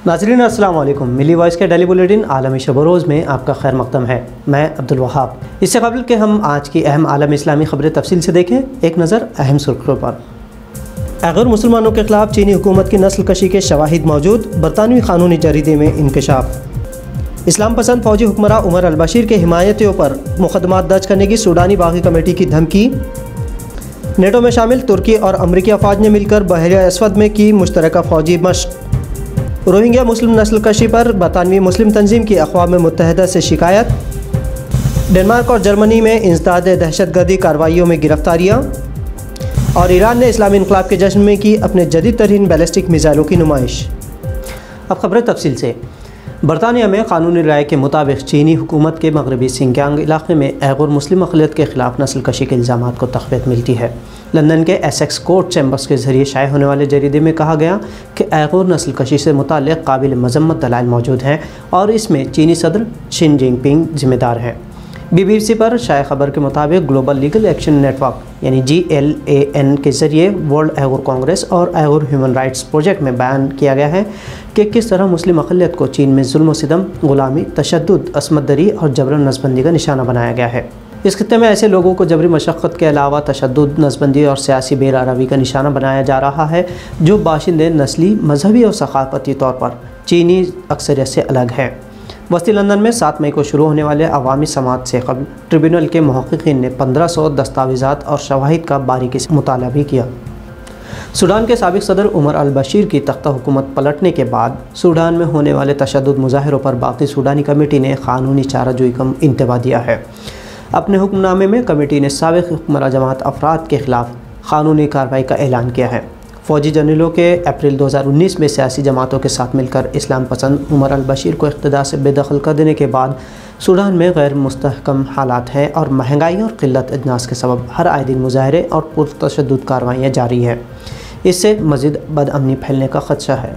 नाज़रीन अस्सलाम वालेकुम। मिली वॉइस के डेली बुलेटिन आलमी शब रोज़ में आपका खैर मक़दम है। मैं अब्दुल वहाब। इससे कबल के हम आज की अहम आलमी इस्लामी ख़बरें तफसील से देखें, एक नज़र अहम सुर्खियों पर। गैर मुसलमानों के ख़िलाफ़ चीनी हुकूमत की नस्ल कशी के शवाहिद मौजूद, बरतानवी क़ानूनी जरीदे में इंकशाफ। इस्लाम पसंद फ़ौजी हुक्मरां उमर अल-बशीर के हिमायतियों पर मुक़दमात दर्ज करने की सूडानी बागी कमेटी की धमकी। नेटो में शामिल तुर्की और अमरीकी अफवाज ने मिलकर बहर अस्वद में की मुश्तरका फ़ौजी मशक़। रोहिंग्या मुस्लिम नस्ल कशी पर बरतानवी मुस्लिम तंजीम की अक़वाम मुत्तहिदा से शिकायत। डेनमार्क और जर्मनी में इंसदाद दहशतगर्दी कार्रवाइयों में गिरफ्तारियाँ। और ईरान ने इस्लामी इनक़लाब के जश्न में की अपने जदीद तरीन बैलिस्टिक मिसाइलों की नुमाइश। अब खबरें तफसील से। बरतानिया में कानूनी राय के मुताबिक चीनी हुकूमत के मगरबी सिंकियांग इलाके में गैर मुस्लिम अक़लियत के ख़िलाफ़ नस्ल कशी के इल्ज़ामात को तक़वीत मिलती है। लंदन के एसेक्स कोर्ट चैम्बर्स के ज़रिए शाये होने वाले जरीदे में कहा गया कि गैर नस्ल कशी से मुताल्लिक़ काबिल मज़म्मत दलाइल मौजूद हैं और इसमें चीनी सदर शी जिनपिंग ज़िम्मेदार हैं। BBC पर शाये खबर के मुताबिक ग्लोबल लीगल एक्शन नेटवर्क यानी GLAN के ज़रिए वर्ल्ड गैर कांग्रेस और गैर ह्यूमन राइट्स प्रोजेक्ट में बयान किया गया है कि किस तरह मुस्लिम अक़लियत को चीन में जुल्म व सितम, ग़ुलामी, तशद्दुद, असमतदरी और जबरन नसबंदी का निशाना बनाया गया है। इस खित्ते में ऐसे लोगों को जबरी मशक्क़त के अलावा तशद्दुद, नसबंदी और सियासी बेरारवी का निशाना बनाया जा रहा है, जो बाशिंदे नस्ली, मजहबी और सक़ाफ़ती तौर पर चीनी अक्सरियत से अलग है। वस्ती लंदन में 7 मई को शुरू होने वाले अवामी समात से कबल ट्रिब्यूनल के मुहक़्क़ीन ने 1500 दस्तावेज़ात और शवाहिद का बारीकी से मुताला भी किया। सूडान के साबिक़ सदर उमर अल-बशीर की तख्ता हुकूमत पलटने के बाद सूडान में होने वाले तशद्दुद मुज़ाहिरों पर बाकी सूडानी कमेटी ने क़ानूनी चाराजोई का इंतबा दिया है। अपने हुक्मनामे में कमेटी ने साबिक़ हुक्मरान जमात अफराद के ख़िलाफ़ क़ानूनी कार्रवाई का ऐलान किया है। फ़ौजी जनरलों के अप्रैल 2019 में सियासी जमातों के साथ मिलकर इस्लाम पसंद उमर अल-बशीर को इक़्तिदार से बेदखल कर देने के बाद सूडान में गैर मुस्तहकम हालात हैं और महंगाई और क़िल्लत अजनास के सबब हर आए दिन मुज़ाहरे और पुरतशद्दुद कार्रवाइयाँ जारी हैं। इससे मज़ीद बदअमनी फैलने का ख़दशा है।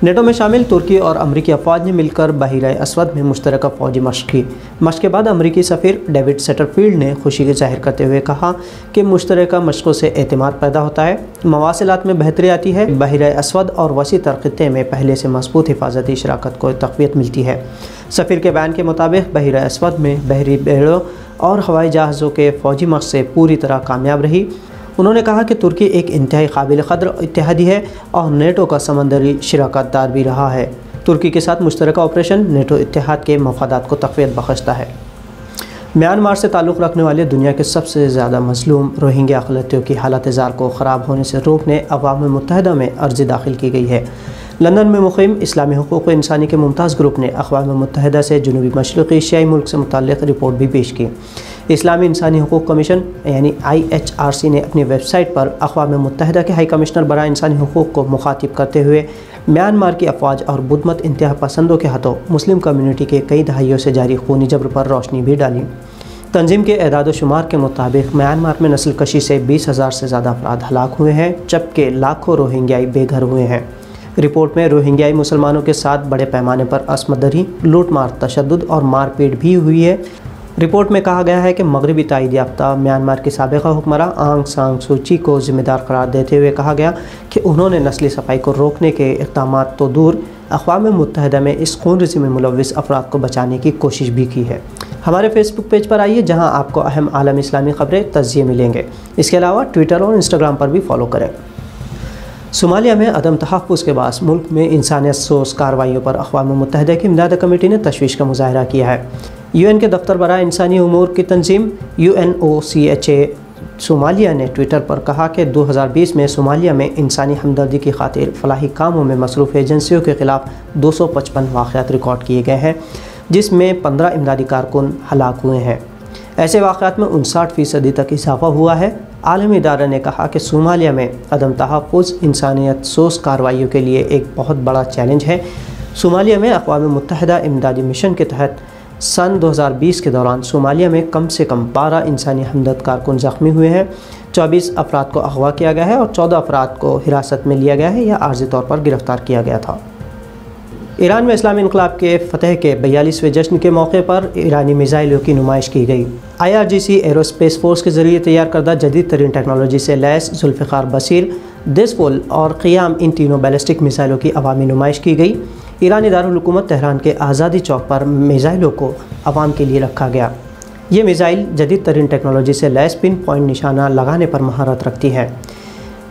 नेटो में शामिल तुर्की और अमरीकी अफवाज ने मिलकर बहर अस्वद में मुश्तरका फ़ौजी मशक़ की। मशक़ के बाद अमरीकी सफ़ीर डेविड सेटरफील्ड ने खुशी ज़ाहिर करते हुए कहा कि मुश्तरका मशक़ों से एतमाद पैदा होता है, मवासिलात में बेहतरी आती है, बहर अस्वद और वसी तर ख़ित्ते में पहले से मज़बूत हिफाजती शराकत को तक़वियत मिलती है। सफ़ीर के बयान के मुताबिक बहर अस्वद में बहरी बेड़ों और हवाई जहाज़ों के फ़ौजी मशक़ से पूरी तरह कामयाब रही। उन्होंने कहा कि तुर्की एक इंतहाई काबिल क़द्र इत्तेहादी है और नेटो का समंदरी शराकतदार भी रहा है। तुर्की के साथ मुश्तरका ऑपरेशन नेटो इत्तेहाद के मफादात को तक़वियत बख्शता है। म्यांमार से ताल्लुक़ रखने वाले दुनिया के सबसे ज़्यादा मज़लूम रोहिंग्या अक़लियतों की हालत ज़ार को ख़राब होने से रोकने अक़वाम मुत्तहिदा में अर्ज़ी दाखिल की गई है। लंदन में मुक़ीम इस्लामी हुकूक़ इंसानी के मुमताज़ ग्रुप ने अक़वाम मुत्तहिदा से जनूबी मशरक़ी एशियाई मुल्क से मुताल्लिक़ रिपोर्ट भी पेश की। इस्लामी इंसानी हुकूक़ कमीशन यानी IHRC ने अपनी वेबसाइट पर अक़वाम मुत्तहिदा के हाई कमिश्नर बराए इंसानी हुकूक़ को मुखातिब करते हुए म्यांमार की अफवाज और बुद्दमत इंतहा पसंदों के हाथों मुस्लिम कम्यूनिटी के कई दहाइयों से जारी खूनी जबर पर रोशनी भी डाली। तंजीम के एदाद शुमार के मुताबिक म्यांमार में नस्ल कशी से 20,000 से ज़्यादा अफराद हलाक हुए हैं, जबकि लाखों रोहिंग्याई बेघर हुए हैं। रिपोर्ट में रोहिंग्याई मुसलमानों के साथ बड़े पैमाने पर असमतदरी, लूटमार, तशद्दुद और मारपीट भी हुई है। रिपोर्ट में कहा गया है कि मगरबी ताईद याफ्ता म्यांमार की साबिक़ा हुक्मरां आंग सान सू की को ज़िम्मेदार करार देते हुए कहा गया कि उन्होंने नस्ली सफाई को रोकने के इक़दाम तो दूर अक़वाम मुत्तहिदा में इस खूनरेज़ी में मुलव्विस अफराद को बचाने की कोशिश भी की है। हमारे फेसबुक पेज पर आइए, जहां आपको अहम आलमी इस्लामी ख़बरें तज़्ज़िये मिलेंगे। इसके अलावा ट्विटर और इंस्टाग्राम पर भी फॉलो करें। सोमालिया में अदम तहफ़्फ़ुज़ के बाअस मुल्क में इंसानियत सोस कार्रवाइयों पर अक़वाम मुत्तहिदा की इमदाद कमेटी ने तशवीश का मुज़ाहरा किया है। UN के दफ्तर बराए इंसानी उमूर की तंजीम UNOCHA सोमालिया ने ट्विटर पर कहा कि 2020 में सोमालिया में इंसानी हमदर्दी की खातिर फलाही कामों में मसरूफ़ एजेंसियों के ख़िलाफ़ 255 वाक़यात रिकॉर्ड किए गए हैं, जिसमें 15 इमदादी कारकुन हलाक हुए हैं। ऐसे वाक़यात में 59% तक इजाफ़ा हुआ है। आलमी इदारा ने कहा कि सोमालिया में अदम तहफ़्फ़ुज़ इंसानियत सोस कार्रवाइयों के लिए एक बहुत बड़ा चैलेंज है। सोमालिया में अक़वाम मुत्तहिदा इमदादी मिशन के तहत सन 2020 के दौरान सोमालिया में कम से कम 12 इंसानी हमदर्द कारकुन ज़ख्मी हुए हैं, 24 अफराद को अगवा किया गया है और 14 अफराद को हिरासत में लिया गया है या आर्ज़ी तौर पर गिरफ़्तार किया गया था। ईरान में इस्लामी इनक़लाब के फ़तह के 42वें जश्न के मौके पर ईरानी मिसाइलों की नुमाइश की गई। IRGC एरोस्पेस फोर्स के ज़रिए तैयार करदा जदीद तरीन टेक्नोलॉजी से लैस जुल्फ़िकार बसीर देसपोल और क़ियाम, इन तीनों बैलिस्टिक मिसाइलों की अवामी नुमाइश की गई। ईरानी दारुल हुकूमत तेहरान के आज़ादी चौक पर मिसाइलों को अवाम के लिए रखा गया। ये मिसाइल जदीद तरीन टेक्नोलॉजी से लैस पिन पॉइंट निशाना लगाने पर महारत रखती है।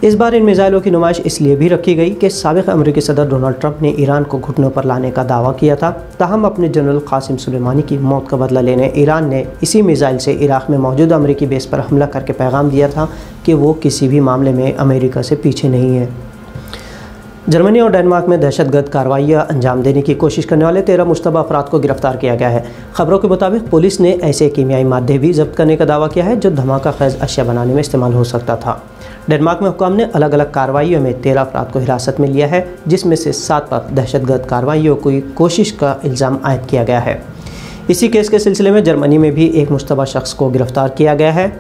इस बार इन मिसाइलों की नुमाइश इसलिए भी रखी गई कि साबिक़ अमेरिकी सदर डोनाल्ड ट्रंप ने ईरान को घुटनों पर लाने का दावा किया था। ताहम अपने जनरल कासिम सुलेमानी की मौत का बदला लेने ईरान ने इसी मिसाइल से इराक़ में मौजूद अमेरिकी बेस पर हमला करके पैगाम दिया था कि वो किसी भी मामले में अमेरिका से पीछे नहीं है। जर्मनी और डेनमार्क में दहशतगर्द कार्रवाइयाँ अंजाम देने की कोशिश करने वाले 13 मुश्तबा अफराद को गिरफ्तार किया गया है। खबरों के मुताबिक पुलिस ने ऐसे कीमियाई मादे भी जब्त करने का दावा किया है जो धमाका खेज अशिया बनाने में इस्तेमाल हो सकता था। डेनमार्क में हुक्काम ने अलग अलग कार्रवाइयों में 13 अफराद को हिरासत में लिया है, जिसमें से 7 पर दहशतगर्द कार्रवाइयों की कोशिश का इल्ज़ाम आयद किया गया है। इसी केस के सिलसिले में जर्मनी में भी एक मुश्तबा शख्स को गिरफ्तार किया गया है।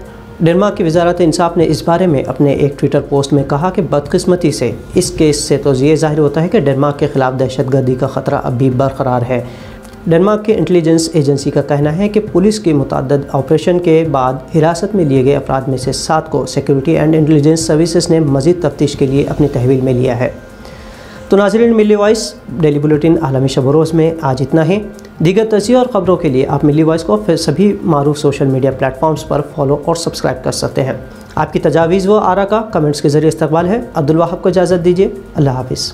डेनमार्क की वजारत इंसाफ ने इस बारे में अपने एक ट्विटर पोस्ट में कहा कि बदकिस्मती से इस केस से तो ये ज़ाहिर होता है कि डेनमार्क के ख़िलाफ़ दहशतगर्दी का ख़तरा अब भी बरकरार है। डेनमार्क के इंटेलिजेंस एजेंसी का कहना है कि पुलिस के मुतअद्दिद ऑपरेशन के बाद हिरासत में लिए गए अफराद में से 7 को सिक्योरिटी एंड इंटेलिजेंस सर्विसेज ने मज़ीद तफ्तीश के लिए अपनी तहवील में लिया है। तो नाज़रीन, मिली वॉइस डेली बुलेटिन आलमी शब रोज़ में आज इतना ही। दीगर तस्वीर और ख़बरों के लिए आप मिली वॉइस को सभी मारूफ सोशल मीडिया प्लेटफॉर्म्स पर फॉलो और सब्सक्राइब कर सकते हैं। आपकी तजावीज़ व आरा का कमेंट्स के ज़रिए इस्तकबाल है। अब्दुल वहाब को इजाज़त दीजिए। अल्लाह हाफ़िज़।